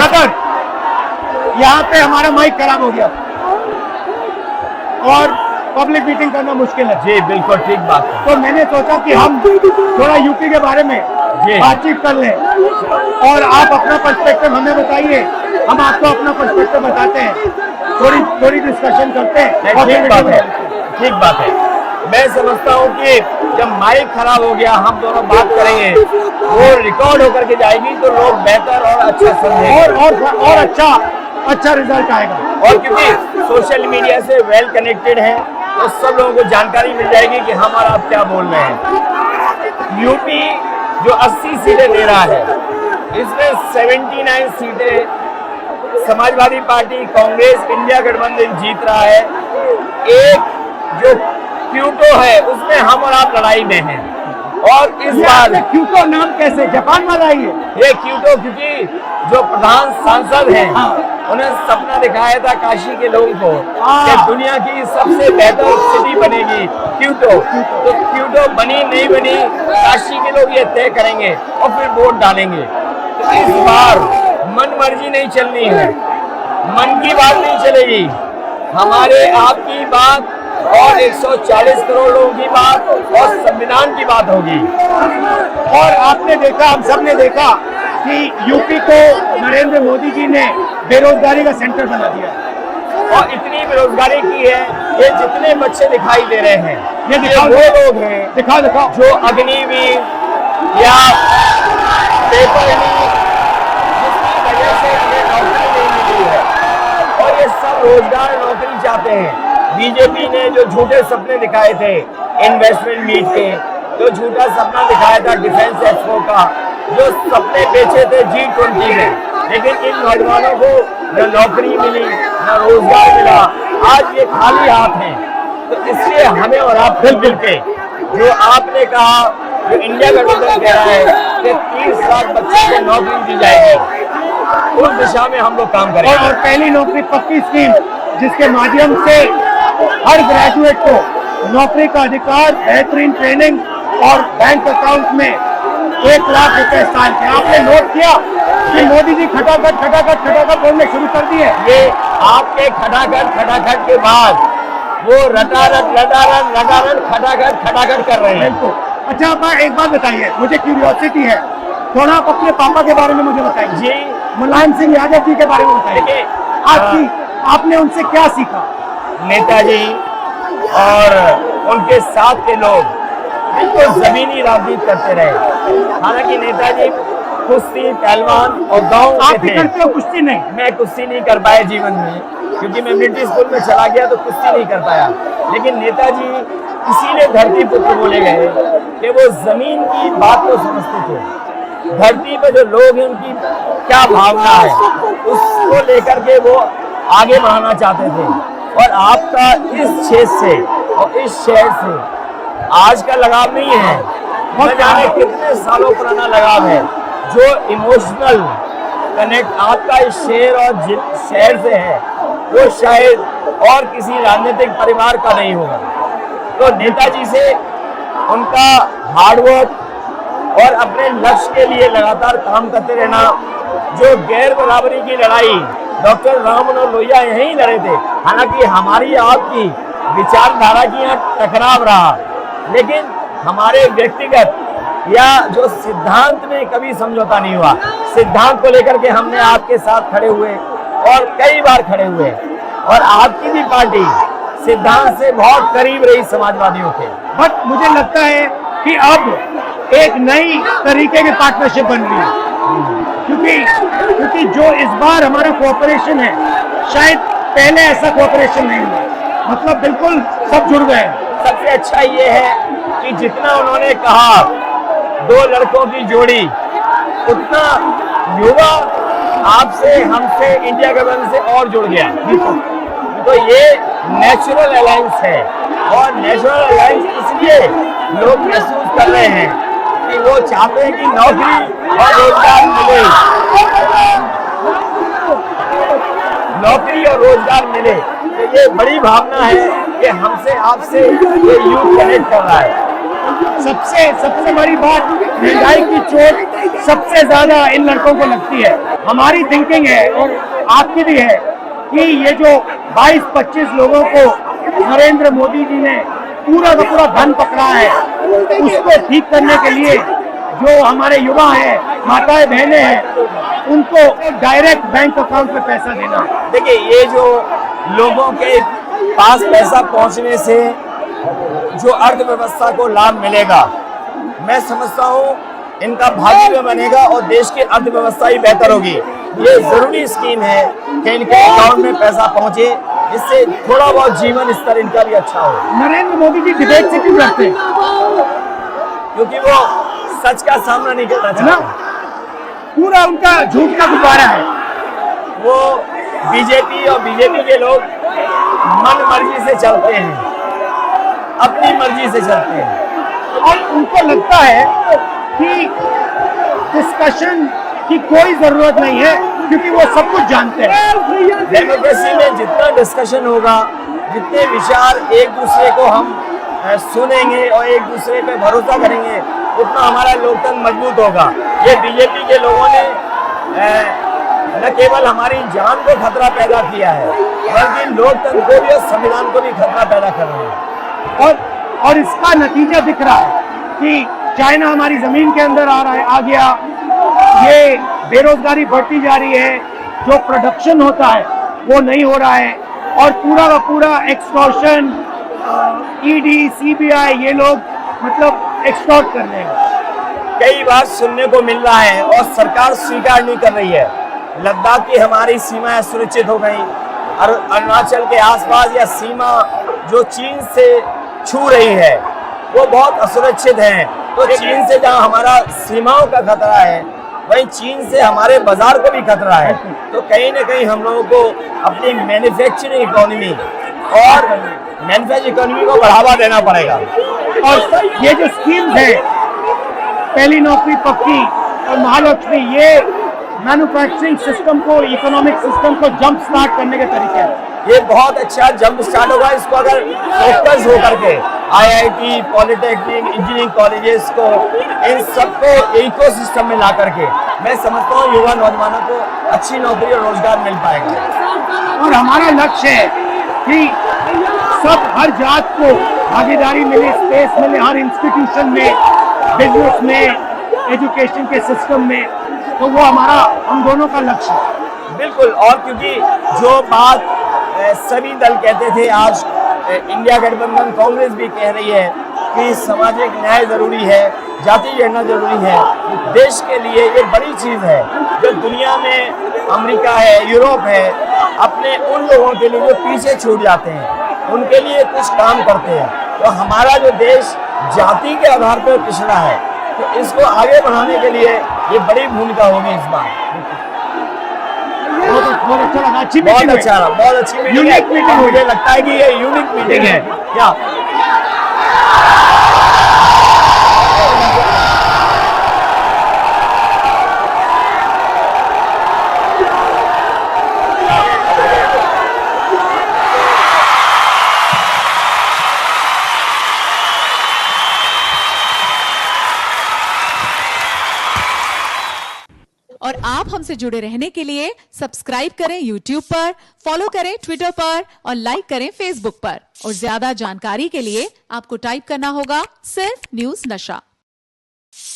Brother, यहाँ पे हमारा माइक खराब हो गया और पब्लिक मीटिंग करना मुश्किल है। जी बिल्कुल ठीक बात है। तो मैंने सोचा कि हम थोड़ा यूपी के बारे में बातचीत कर लें और आप अपना पर्सपेक्टिव हमें बताइए, हम आपको अपना पर्सपेक्टिव बताते हैं, थोड़ी डिस्कशन करते हैं। ठीक बात है, ठीक बात है। मैं समझता हूँ कि जब माइक खराब हो गया हम दोनों बात करेंगे, वो रिकॉर्ड होकर के जाएगी तो लोग बेहतर और अच्छा समझेंगे और अच्छा रिजल्ट आएगा। और क्योंकि सोशल मीडिया से वेल कनेक्टेड है तो सब लोगों को जानकारी मिल जाएगी कि हम और आप क्या बोल रहे हैं। यूपी जो 80 सीटें ले रहा है, इसमें 79 सीटें समाजवादी पार्टी, कांग्रेस, इंडिया गठबंधन जीत रहा है। एक जो क्यूटो है उसमें हम और आप लड़ाई में हैं। और इस बार क्यूटो नाम कैसे जापान वाला ही है ये क्यूटो, क्योंकि जो प्रधान सांसद हैं उन्हें सपना दिखाया था काशी के लोगों को कि दुनिया की सबसे बेहतर सिटी बनेगी क्यूटो। तो क्यूटो बनी नहीं बनी काशी के लोग ये तय करेंगे और फिर वोट डालेंगे। तो इस बार मन मर्जी नहीं चलनी है, मन की बात नहीं चलेगी, हमारे आपकी बात और 140 करोड़ लोगों की बात और संविधान की बात होगी। और आपने देखा, हम सब ने देखा कि यूपी को नरेंद्र मोदी जी ने बेरोजगारी का सेंटर बना दिया और इतनी बेरोजगारी की है, ये जितने बच्चे दिखाई दे रहे हैं ये वो लोग हैं दिखाओ जो अग्निवीर या पेपर लीक जिसकी वजह से उन्हें नौकरी नहीं मिली है और ये सब रोजगार नौकरी चाहते हैं। बीजेपी ने जो झूठे सपने दिखाए थे इन्वेस्टमेंट मीट के, जो झूठा सपना दिखाया था डिफेंस एक्सपो का, जो सपने बेचे थे G20 में, लेकिन इन नौजवानों को न नौकरी मिली न रोजगार मिला, आज ये खाली हाथ हैं। तो इसलिए हमें और आप मिल के जो आपने कहा, जो इंडिया गठबंधन कह रहा है कि 30 लाख बच्चों को नौकरी दी जाएगी, उस दिशा में हम लोग काम करेंगे। और पहली नौकरी पक्की स्कीम जिसके माध्यम से हर ग्रेजुएट को नौकरी का अधिकार, बेहतरीन ट्रेनिंग और बैंक अकाउंट में 1 लाख रुपए साल के। आपने नोट किया कि मोदी जी खटाखट बोलने शुरू कर दिए। ये आपके खटाखट के बाद वो रटारट खटाखट कर रहे हैं। अच्छा, आप एक बात बताइए, मुझे क्यूरियोसिटी है, थोड़ा आप अपने पापा के बारे में मुझे बताइए जी। मुलायम सिंह यादव जी के बारे में बताइए। आपने उनसे क्या सीखा? नेताजी और उनके साथ के लोग बिल्कुल जमीनी राजनीति करते रहे। हालांकि नेताजी कुश्ती पहलवान और गांव के थे। करते हो कुश्ती? नहीं, मैं कुश्ती नहीं कर पाया जीवन में, क्योंकि मैं मिलिट्री स्कूल में चला गया तो कुश्ती नहीं कर पाया। लेकिन नेताजी इसीलिए धरती पुत्र बोले गए कि वो जमीन की बात को समझते थे। धरती पर जो लोग हैं उनकी क्या भावना है उसको लेकर के वो आगे बढ़ाना चाहते थे। और आपका इस क्षेत्र से और इस शहर से आज का लगाव नहीं है, न जाने कितने सालों पुराना लगाव है। जो इमोशनल कनेक्ट आपका इस शहर और शहर से है वो शायद और किसी राजनीतिक परिवार का नहीं होगा। तो नेताजी से उनका हार्डवर्क और अपने लक्ष्य के लिए लगातार काम करते रहना, जो गैर बराबरी की लड़ाई डॉक्टर राम मनोहर लोहिया यहीं लड़े थे। हालांकि हमारी आपकी विचारधारा की यहाँ टकराव रहा, लेकिन हमारे व्यक्तिगत या जो सिद्धांत में कभी समझौता नहीं हुआ। सिद्धांत को लेकर के हमने आपके साथ खड़े हुए और कई बार खड़े हुए, और आपकी भी पार्टी सिद्धांत से बहुत करीब रही समाजवादियों के। बट मुझे लगता है कि अब एक नई तरीके की पार्टनरशिप बन रही है, क्योंकि जो इस बार हमारा कोऑपरेशन है, शायद पहले ऐसा कोऑपरेशन नहीं हुआ। मतलब बिल्कुल सब जुड़ गए। सबसे अच्छा ये है कि जितना उन्होंने कहा 2 लड़कों की जोड़ी, उतना युवा आपसे, हमसे, इंडिया गठबंधन से और जुड़ गया। तो ये नेचुरल अलायंस है, और नेचुरल अलायंस इसलिए लोग महसूस कर रहे हैं कि वो चाहते हैं कि नौकरी और रोजगार मिले, नौकरी और रोजगार मिले। तो ये बड़ी भावना है कि हमसे आपसे ये यूथ कनेक्ट कर रहा है। सबसे बड़ी बात, महंगाई की चोट सबसे ज्यादा इन लड़कों को लगती है। हमारी थिंकिंग है और आपकी भी है कि ये जो 22-25 लोगों को नरेंद्र मोदी जी ने पूरा का पूरा धन पकड़ा है, उसको ठीक करने के लिए जो हमारे युवा हैं, माताएं बहनें हैं, उनको डायरेक्ट बैंक अकाउंट में पैसा देना है। देखिए, ये जो लोगों के पास पैसा पहुंचने से जो अर्थव्यवस्था को लाभ मिलेगा, मैं समझता हूँ इनका भाग्य भी बनेगा और देश की अर्थव्यवस्था ही बेहतर होगी। ये जरूरी स्कीम है कि इनके अकाउंट में पैसा पहुंचे, इससे थोड़ा बहुत जीवन स्तर इनका भी अच्छा हो। नरेंद्र मोदी जी डिबेट से क्यों डरते हैं? क्योंकि वो सच का सामना नहीं करना चाहते। पूरा उनका झूठ का गुब्बारा है। वो बीजेपी और बीजेपी के लोग मन मर्जी से चलते हैं, अपनी मर्जी से चलते हैं और उनको लगता है कि डिस्कशन की कोई जरूरत नहीं है क्योंकि वो सब कुछ जानते हैं। डेमोक्रेसी में जितना डिस्कशन होगा, जितने विचार एक दूसरे को हम सुनेंगे और एक दूसरे पे भरोसा करेंगे, उतना हमारा लोकतंत्र मजबूत होगा। ये बीजेपी के लोगों ने न केवल हमारी जान को खतरा पैदा किया है, बल्कि लोकतंत्र को भी और संविधान को भी खतरा पैदा कर रहे हैं। और इसका नतीजा दिख रहा है कि चाइना हमारी जमीन के अंदर आ गया, ये बेरोजगारी बढ़ती जा रही है, जो प्रोडक्शन होता है वो नहीं हो रहा है और पूरा का पूरा एक्सटॉर्शन, ईडी, सीबीआई, ये लोग मतलब एक्सटॉर्ट कर रहे हैं। कई बार सुनने को मिल रहा है और सरकार स्वीकार नहीं कर रही है, लद्दाख की हमारी सीमाएं सुरक्षित हो गई, और अरुणाचल के आसपास या सीमा जो चीन से छू रही है वो बहुत असुरक्षित है। तो चीन से जहां हमारा सीमाओं का खतरा है, वहीं चीन से हमारे बाजार को भी खतरा है। तो कहीं ना कहीं हम लोगों को अपनी मैन्युफैक्चरिंग इकोनॉमी और मैन्युफैक्चरिंग इकोनॉमी को बढ़ावा देना पड़ेगा। और ये जो स्कीम्स है, पहली नौकरी पक्की और महालक्ष्मी, ये मैन्युफैक्चरिंग सिस्टम को, इकोनॉमिक सिस्टम को जंप स्टार्ट करने के तरीके हैं। ये बहुत अच्छा जंप स्टार्ट होगा। इसको अगर फोकस होकर के आईआईटी, पॉलिटेक्निक, इंजीनियरिंग कॉलेजेस को, इन सबको इकोसिस्टम में ला करके मैं समझता हूँ युवा नौजवानों को अच्छी नौकरी और रोजगार मिल पाएगा। और हमारा लक्ष्य है कि सब, हर जात को भागीदारी मिले, स्पेस मिले, हर इंस्टीट्यूशन में, बिजनेस में, एजुकेशन के सिस्टम में। तो वो हमारा, हम दोनों का लक्ष्य है। बिल्कुल। और क्योंकि जो बात सभी दल कहते थे, आज इंडिया गठबंधन कांग्रेस भी कह रही है कि सामाजिक न्याय जरूरी है, जाति गणना जरूरी है। देश के लिए ये बड़ी चीज है। जो दुनिया में अमेरिका है, यूरोप है, अपने उन लोगों के लिए जो पीछे छूट जाते हैं, उनके लिए कुछ काम करते हैं। तो हमारा जो देश जाति के आधार पर पिछड़ा है, तो इसको आगे बढ़ाने के लिए ये बड़ी भूमिका होगी इस बार। बहुत अच्छा लगा, अच्छी बहुत मीटिंग अच्छा रहा, बहुत अच्छी मीटिंग है। मुझे लगता है कि ये यूनिक मीटिंग है क्या? और आप हमसे जुड़े रहने के लिए सब्सक्राइब करें YouTube पर, फॉलो करें Twitter पर और लाइक करें Facebook पर। और ज्यादा जानकारी के लिए आपको टाइप करना होगा सिर्फ न्यूज़ नशा।